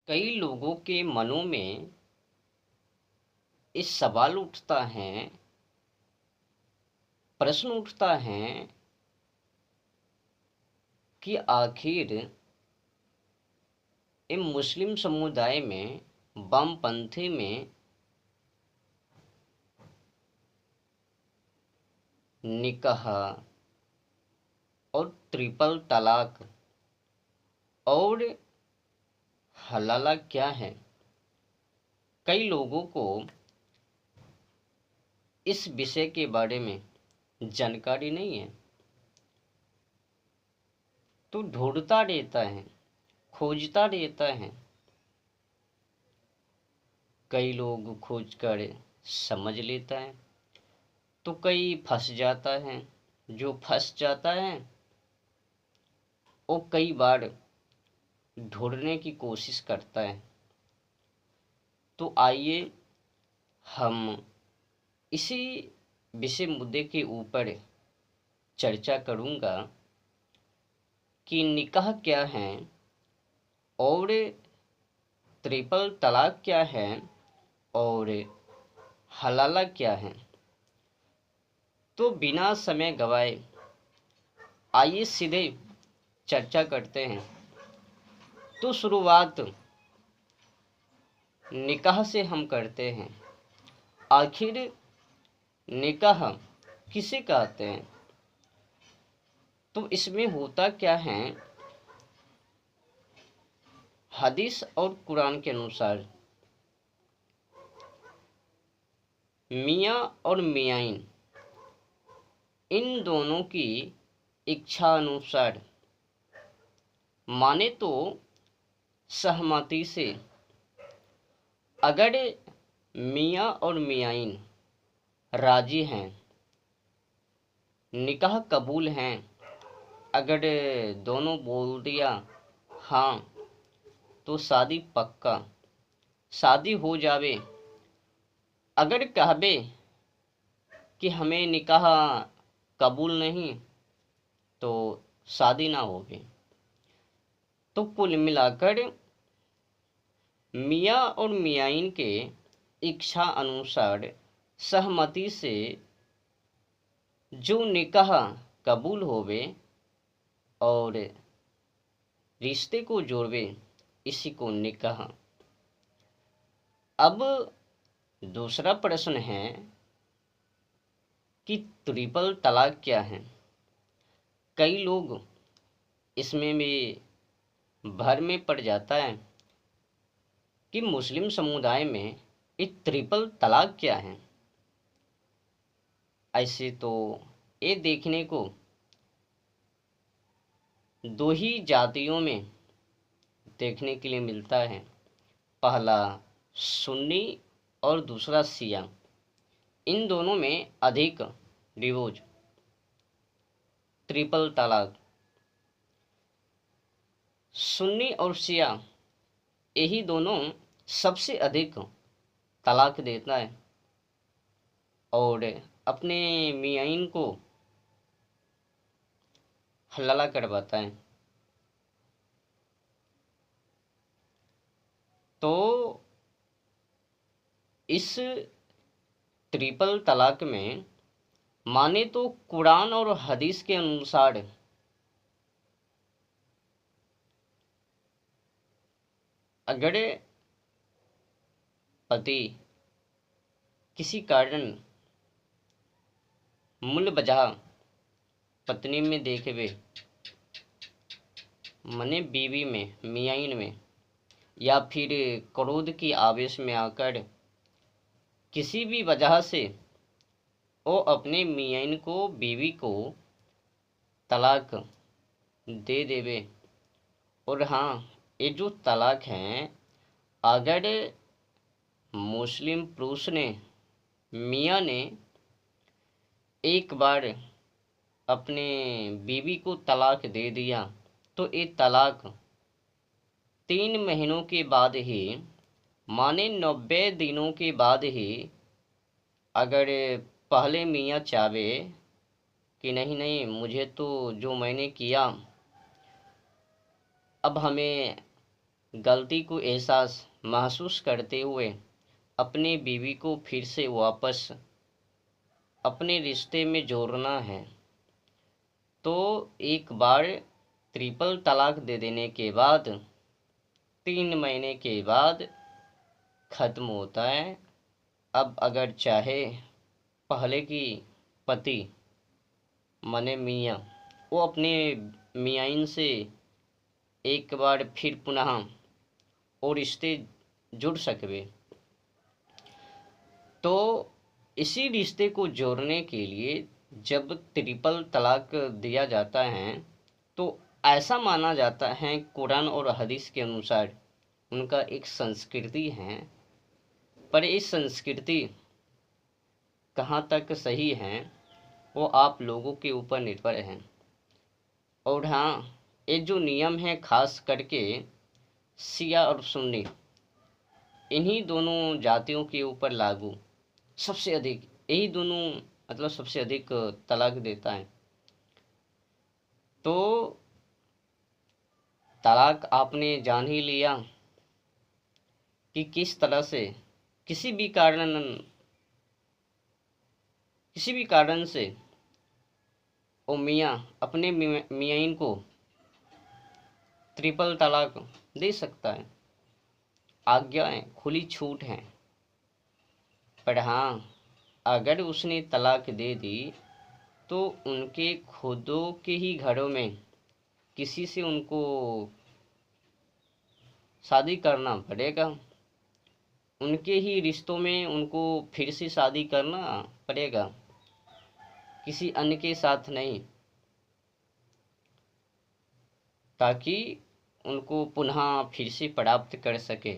कई लोगों के मनों में इस सवाल उठता है, प्रश्न उठता है कि आखिर इन मुस्लिम समुदाय में, वामपंथी में निकाह और ट्रिपल तलाक और हलाला क्या है। कई लोगों को इस विषय के बारे में जानकारी नहीं है, तो ढूंढता रहता है, खोजता रहता है। कई लोग खोज कर समझ लेता है, तो कई फंस जाता है। जो फंस जाता है वो कई बार ढूंढने की कोशिश करता है। तो आइए हम इसी विषय मुद्दे के ऊपर चर्चा करूंगा कि निकाह क्या है और ट्रिपल तलाक क्या है और हलाला क्या है। तो बिना समय गवाए आइए सीधे चर्चा करते हैं। तो शुरुआत निकाह से हम करते हैं। आखिर निकाह किसे कहते हैं? तो इसमें होता क्या है, हदीस और कुरान के अनुसार मियाँ और मियाइन इन दोनों की इच्छा अनुसार, माने तो सहमति से, अगर मियाँ और मियाइन राजी हैं, निकाह कबूल हैं, अगर दोनों बोल दिया हाँ, तो शादी पक्का, शादी हो जावे। अगर कहबे कि हमें निकाह कबूल नहीं, तो शादी ना होगी। तो कुल मिलाकर मियाँ और मियाइन के इच्छा अनुसार सहमति से जो निकाह कबूल होवे और रिश्ते को जोड़वे, इसी को निकाह। अब दूसरा प्रश्न है कि ट्रिपल तलाक क्या है। कई लोग इसमें भी भर में पड़ जाता है कि मुस्लिम समुदाय में ये ट्रिपल तलाक क्या है। ऐसे तो ये देखने को दो ही जातियों में देखने के लिए मिलता है, पहला सुन्नी और दूसरा शिया। इन दोनों में अधिक डिवोर्स, ट्रिपल तलाक। सुन्नी और शिया यही दोनों सबसे अधिक तलाक देता है और अपने मियाइन को हलाला करवाता है। तो इस ट्रिपल तलाक में माने तो कुरान और हदीस के अनुसार अगर पति किसी कारण मूल वजह पत्नी में देखे, मने बीवी में, मियाइन में, या फिर क्रोध की आवेश में आकर किसी भी वजह से वो अपने मियाइन को, बीवी को तलाक दे देवे। और हाँ, ये जो तलाक हैं, अगर मुस्लिम पुरुष ने, मियाँ ने एक बार अपने बीवी को तलाक दे दिया, तो ये तलाक 3 महीनों के बाद ही, माने 90 दिनों के बाद ही, अगर पहले मियाँ चाहे कि नहीं नहीं, मुझे तो जो मैंने किया अब हमें गलती को एहसास महसूस करते हुए अपनी बीवी को फिर से वापस अपने रिश्ते में जोड़ना है, तो एक बार ट्रिपल तलाक दे देने के बाद 3 महीने के बाद खत्म होता है। अब अगर चाहे पहले की पति माने मियाँ वो अपने मियाइन से एक बार फिर पुनः और रिश्ते जुड़ सकवे, तो इसी रिश्ते को जोड़ने के लिए जब ट्रिपल तलाक दिया जाता है तो ऐसा माना जाता है, कुरान और हदीस के अनुसार उनका एक संस्कृति है, पर इस संस्कृति कहाँ तक सही है वो आप लोगों के ऊपर निर्भर है। और हाँ, ये जो नियम है खास करके शिया और सुन्नी इन्हीं दोनों जातियों के ऊपर लागू सबसे अधिक, यही दोनों मतलब सबसे अधिक तलाक देता है। तो तलाक आपने जान ही लिया कि किस तरह से किसी भी कारण से वो मियाँ अपने मियाइन को ट्रिपल तलाक दे सकता है। आज्ञाएं खुली छूट हैं, पर हाँ अगर उसने तलाक दे दी तो उनके खुदों के ही घरों में किसी से उनको शादी करना पड़ेगा, उनके ही रिश्तों में उनको फिर से शादी करना पड़ेगा, किसी अन्य के साथ नहीं, ताकि उनको पुनः फिर से प्राप्त कर सके।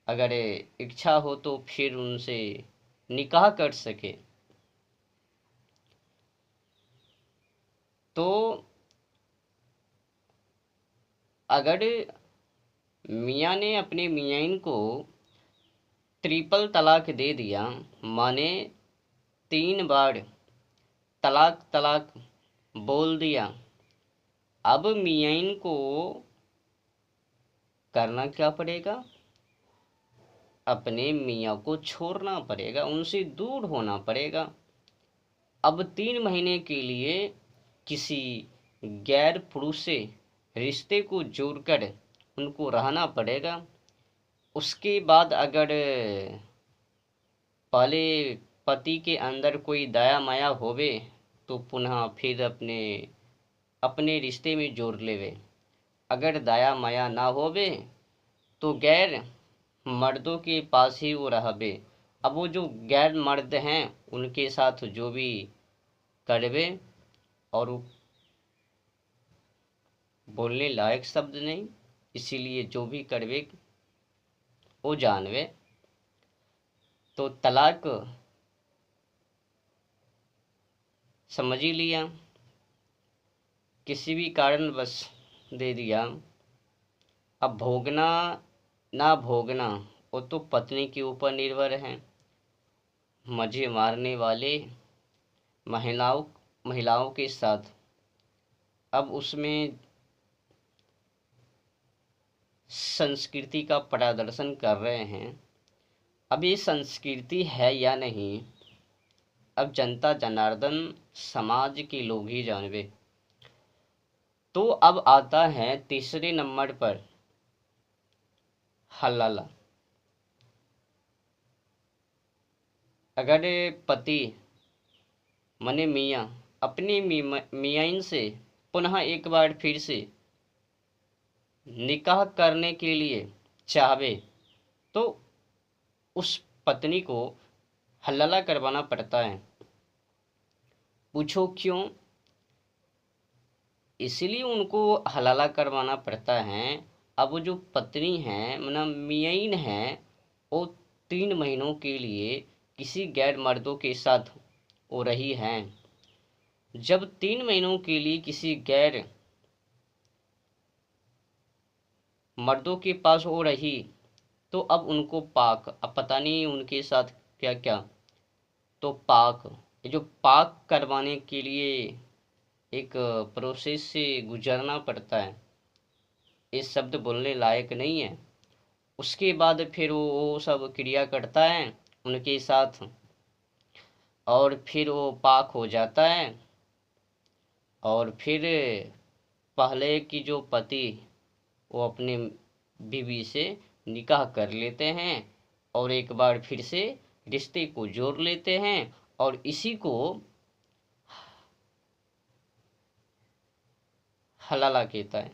अगर इच्छा हो तो फिर उनसे निकाह कर सके। तो अगर मियाँ ने अपने मियाइन को ट्रिपल तलाक दे दिया, माने 3 बार तलाक तलाक बोल दिया, अब मियाइन को करना क्या पड़ेगा? अपने मियाँ को छोड़ना पड़ेगा, उनसे दूर होना पड़ेगा। अब 3 महीने के लिए किसी गैर पुरुष से रिश्ते को जोड़कर उनको रहना पड़ेगा। उसके बाद अगर पहले पति के अंदर कोई दया माया होवे तो पुनः फिर अपने रिश्ते में जोड़ लेवे। अगर दया माया ना होवे तो गैर मर्दों के पास ही वो रहबे। अब वो जो गैर मर्द हैं उनके साथ जो भी करवे, और बोलने लायक शब्द नहीं, इसीलिए जो भी करवे वो जानवे। तो तलाक समझ ही लिया, किसी भी कारण बस दे दिया। अब भोगना ना भोगना वो तो पत्नी के ऊपर निर्भर है। मजे मारने वाले महिलाओं के साथ अब उसमें संस्कृति का प्रदर्शन कर रहे हैं। अब ये संस्कृति है या नहीं, अब जनता जनार्दन समाज के लोग ही जानवे। तो अब आता है तीसरे नंबर पर हलाला। अगर पति मने मियाँ अपनी मियाइन से पुनः एक बार फिर से निकाह करने के लिए चाहे तो उस पत्नी को हलाला करवाना पड़ता है। पूछो क्यों? इसलिए उनको हलाला करवाना पड़ता है। अब वो जो पत्नी है मतलब मियाइन है वो 3 महीनों के लिए किसी गैर मर्दों के साथ हो रही हैं। जब 3 महीनों के लिए किसी गैर मर्दों के पास हो रही तो अब उनको पाक, अब पता नहीं उनके साथ क्या क्या, तो पाक, ये जो पाक करवाने के लिए एक प्रोसेस से गुजरना पड़ता है। ये शब्द बोलने लायक नहीं है। उसके बाद फिर वो सब क्रिया करता है उनके साथ, और फिर वो पाक हो जाता है। और फिर पहले की जो पति वो अपने बीवी से निकाह कर लेते हैं और एक बार फिर से रिश्ते को जोड़ लेते हैं, और इसी को हलाला कहता है।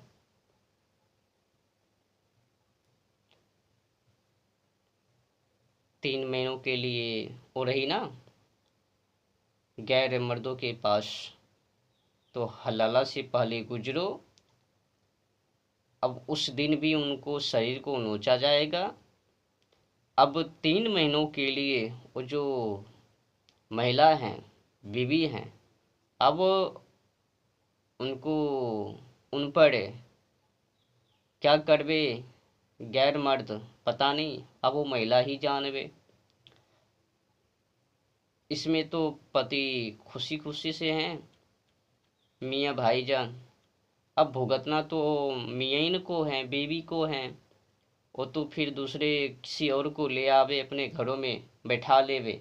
3 महीनों के लिए वो रही ना गैर मर्दों के पास, तो हलाला से पहले गुजरो। अब उस दिन भी उनको शरीर को नोचा जाएगा। अब 3 महीनों के लिए वो जो महिला हैं, बीवी हैं, अब उनको उन पर क्या करवे गैर मर्द पता नहीं, अब वो महिला ही जानवे। इसमें तो पति खुशी खुशी से हैं मियाँ भाईजान। अब भुगतना तो मियाँ को है, बीवी को है। वो तो फिर दूसरे किसी और को ले आवे अपने घरों में बैठा लेवे,